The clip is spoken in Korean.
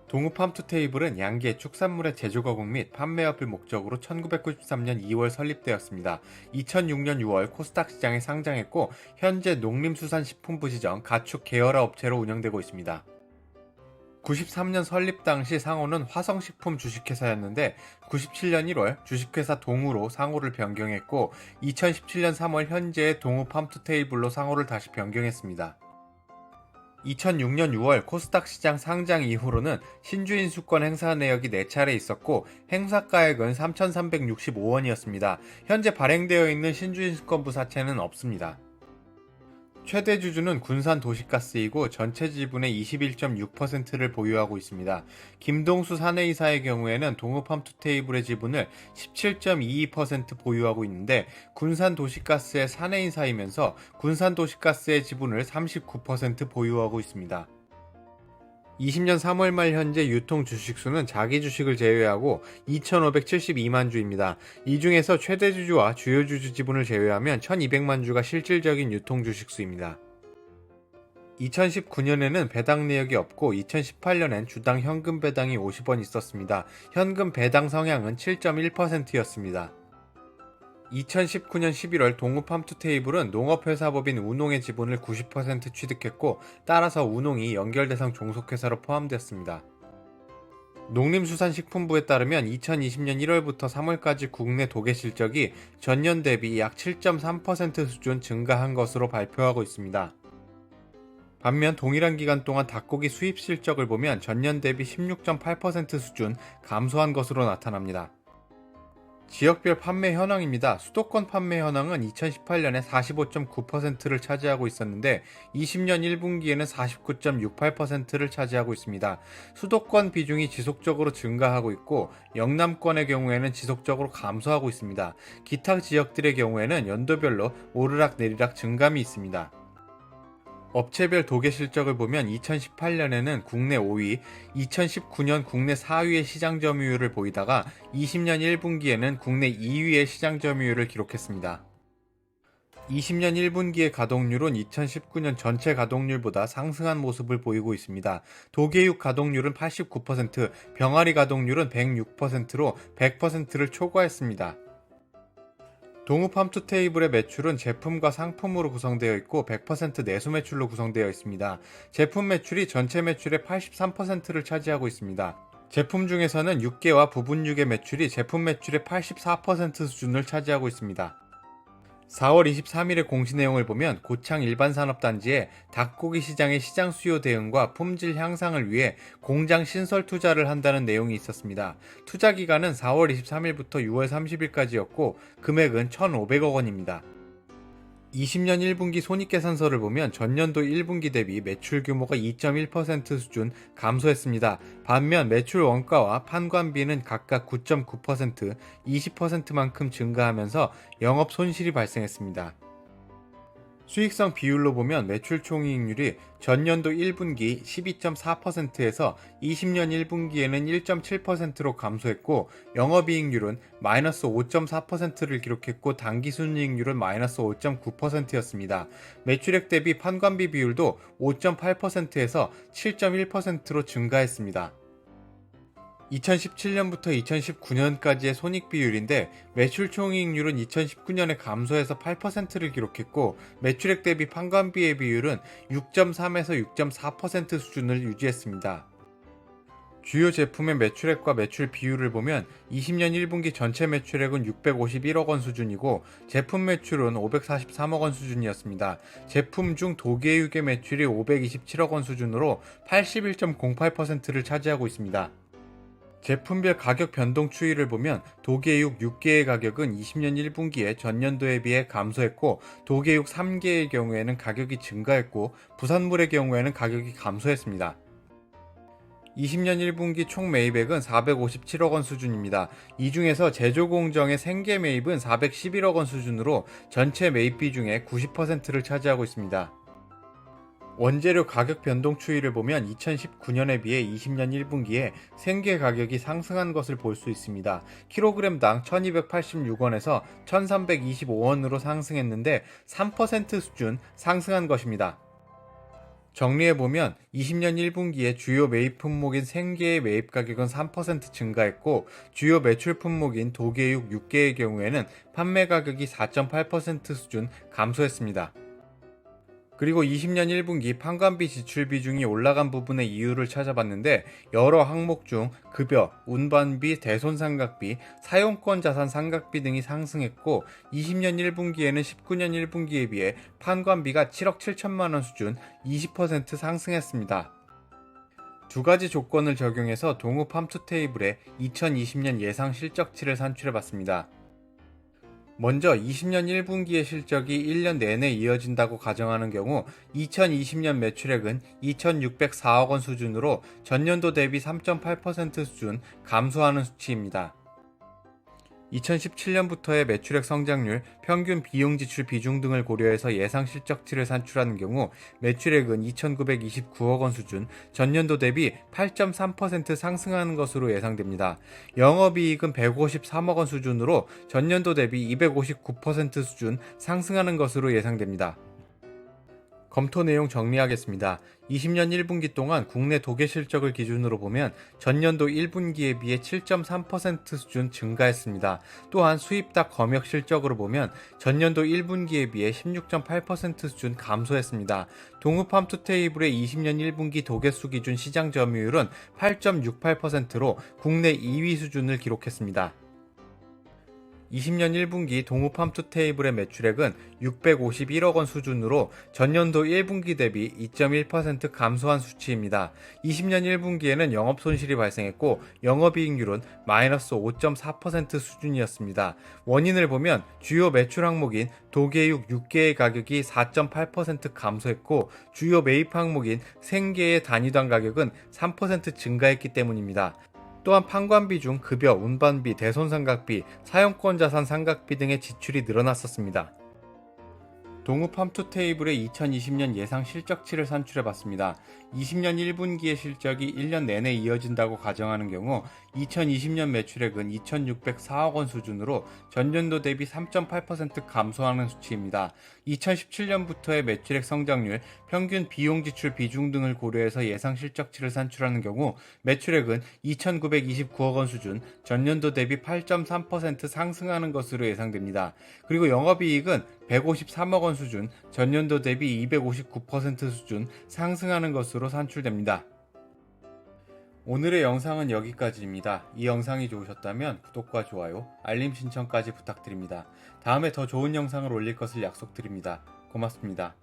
동우팜투테이블은 양계 축산물의 제조 거국 및 판매업을 목적으로 1993년 2월 설립되었습니다. 2006년 6월 코스닥 시장에 상장했고 현재 농림수산식품부 지정 가축 계열화 업체로 운영되고 있습니다. 93년 설립 당시 상호는 화성식품 주식회사였는데 97년 1월 주식회사 동우로 상호를 변경했고 2017년 3월 현재의 동우팜투테이블로 상호를 다시 변경했습니다. 2006년 6월 코스닥 시장 상장 이후로는 신주인수권 행사 내역이 4차례 있었고 행사가액은 3,365원이었습니다. 현재 발행되어 있는 신주인수권부 사채는 없습니다. 최대 주주는 군산도시가스이고 전체 지분의 21.6%를 보유하고 있습니다. 김동수 사내이사의 경우에는 동우팜투테이블의 지분을 17.22% 보유하고 있는데 군산도시가스의 사내이사이면서 군산도시가스의 지분을 39% 보유하고 있습니다. 20년 3월 말 현재 유통 주식수는 자기 주식을 제외하고 2,572만 주입니다. 이 중에서 최대 주주와 주요 주주 지분을 제외하면 1,200만 주가 실질적인 유통 주식수입니다. 2019년에는 배당 내역이 없고 2018년엔 주당 현금 배당이 50원 있었습니다. 현금 배당 성향은 7.1%였습니다. 2019년 11월 동우팜투테이블은 농업회사법인 운홍의 지분을 90% 취득했고 따라서 운홍이 연결대상 종속회사로 포함되었습니다. 농림수산식품부에 따르면 2020년 1월부터 3월까지 국내 도계 실적이 전년 대비 약 7.3% 수준 증가한 것으로 발표하고 있습니다. 반면 동일한 기간 동안 닭고기 수입 실적을 보면 전년 대비 16.8% 수준 감소한 것으로 나타납니다. 지역별 판매 현황입니다. 수도권 판매 현황은 2018년에 45.9%를 차지하고 있었는데 20년 1분기에는 49.68%를 차지하고 있습니다. 수도권 비중이 지속적으로 증가하고 있고 영남권의 경우에는 지속적으로 감소하고 있습니다. 기타 지역들의 경우에는 연도별로 오르락내리락 증감이 있습니다. 업체별 도계 실적을 보면 2018년에는 국내 5위, 2019년 국내 4위의 시장 점유율을 보이다가 20년 1분기에는 국내 2위의 시장 점유율을 기록했습니다. 20년 1분기의 가동률은 2019년 전체 가동률보다 상승한 모습을 보이고 있습니다. 도계육 가동률은 89%, 병아리 가동률은 106%로 100%를 초과했습니다. 동우팜투테이블의 매출은 제품과 상품으로 구성되어 있고 100% 내수 매출로 구성되어 있습니다. 제품 매출이 전체 매출의 83%를 차지하고 있습니다. 제품 중에서는 육개와 부분 육의 매출이 제품 매출의 84% 수준을 차지하고 있습니다. 4월 23일의 공시 내용을 보면 고창 일반산업단지에 닭고기 시장의 시장 수요 대응과 품질 향상을 위해 공장 신설 투자를 한다는 내용이 있었습니다. 투자 기간은 4월 23일부터 6월 30일까지였고 금액은 1,500억 원입니다. 20년 1분기 손익계산서를 보면 전년도 1분기 대비 매출 규모가 2.1% 수준 감소했습니다. 반면 매출 원가와 판관비는 각각 9.9%, 20%만큼 증가하면서 영업 손실이 발생했습니다. 수익성 비율로 보면 매출 총이익률이 전년도 1분기 12.4%에서 20년 1분기에는 1.7%로 감소했고 영업이익률은 마이너스 5.4%를 기록했고 당기순이익률은 마이너스 5.9%였습니다. 매출액 대비 판관비 비율도 5.8%에서 7.1%로 증가했습니다. 2017년부터 2019년까지의 손익 비율인데 매출 총이익률은 2019년에 감소해서 8%를 기록했고 매출액 대비 판관비의 비율은 6.3에서 6.4% 수준을 유지했습니다. 주요 제품의 매출액과 매출 비율을 보면 20년 1분기 전체 매출액은 651억 원 수준이고 제품 매출은 543억 원 수준이었습니다. 제품 중 도계육의 매출이 527억 원 수준으로 81.08%를 차지하고 있습니다. 제품별 가격 변동 추이를 보면 도계육 6개의 가격은 20년 1분기에 전년도에 비해 감소했고 도계육 3개의 경우에는 가격이 증가했고 부산물의 경우에는 가격이 감소했습니다. 20년 1분기 총 매입액은 457억 원 수준입니다. 이 중에서 제조공정의 생계 매입은 411억 원 수준으로 전체 매입비 중에 90%를 차지하고 있습니다. 원재료 가격 변동 추이를 보면 2019년에 비해 20년 1분기에 생계 가격이 상승한 것을 볼 수 있습니다. 킬로그램당 1286원에서 1325원으로 상승했는데 3% 수준 상승한 것입니다. 정리해보면 20년 1분기에 주요 매입 품목인 생계의 매입 가격은 3% 증가했고 주요 매출 품목인 도개육 6개의 경우에는 판매 가격이 4.8% 수준 감소했습니다. 그리고 20년 1분기 판관비 지출 비중이 올라간 부분의 이유를 찾아봤는데 여러 항목 중 급여, 운반비, 대손상각비, 사용권 자산 상각비 등이 상승했고 20년 1분기에는 19년 1분기에 비해 판관비가 7억 7천만 원 수준 20% 상승했습니다. 두 가지 조건을 적용해서 동우 팜투 테이블의 2020년 예상 실적치를 산출해봤습니다. 먼저 20년 1분기의 실적이 1년 내내 이어진다고 가정하는 경우 2020년 매출액은 2,604억 원 수준으로 전년도 대비 3.8% 수준 감소하는 수치입니다. 2017년부터의 매출액 성장률, 평균 비용 지출 비중 등을 고려해서 예상 실적치를 산출하는 경우 매출액은 2,929억 원 수준, 전년도 대비 8.3% 상승하는 것으로 예상됩니다. 영업이익은 153억 원 수준으로 전년도 대비 259% 수준 상승하는 것으로 예상됩니다. 검토 내용 정리하겠습니다. 20년 1분기 동안 국내 도계 실적을 기준으로 보면 전년도 1분기에 비해 7.3% 수준 증가했습니다. 또한 수입닭 검역 실적으로 보면 전년도 1분기에 비해 16.8% 수준 감소했습니다. 동우 팜투 테이블의 20년 1분기 도계수 기준 시장 점유율은 8.68%로 국내 2위 수준을 기록했습니다. 20년 1분기 동우 팜투 테이블의 매출액은 651억 원 수준으로 전년도 1분기 대비 2.1% 감소한 수치입니다. 20년 1분기에는 영업 손실이 발생했고 영업이익률은 마이너스 5.4% 수준이었습니다. 원인을 보면 주요 매출 항목인 도개육 6개의 가격이 4.8% 감소했고 주요 매입 항목인 생계의 단위당 가격은 3% 증가했기 때문입니다. 또한 판관비 중 급여, 운반비, 대손상각비, 사용권 자산 상각비 등의 지출이 늘어났었습니다. 동우 팜투 테이블의 2020년 예상 실적치를 산출해봤습니다. 20년 1분기의 실적이 1년 내내 이어진다고 가정하는 경우 2020년 매출액은 2,604억 원 수준으로 전년도 대비 3.8% 감소하는 수치입니다. 2017년부터의 매출액 성장률, 평균 비용 지출 비중 등을 고려해서 예상 실적치를 산출하는 경우 매출액은 2,929억 원 수준, 전년도 대비 8.3% 상승하는 것으로 예상됩니다. 그리고 영업이익은 153억 원 수준, 전년도 대비 259% 수준 상승하는 것으로 산출됩니다. 오늘의 영상은 여기까지입니다. 이 영상이 좋으셨다면 구독과 좋아요, 알림 신청까지 부탁드립니다. 다음에 더 좋은 영상을 올릴 것을 약속드립니다. 고맙습니다.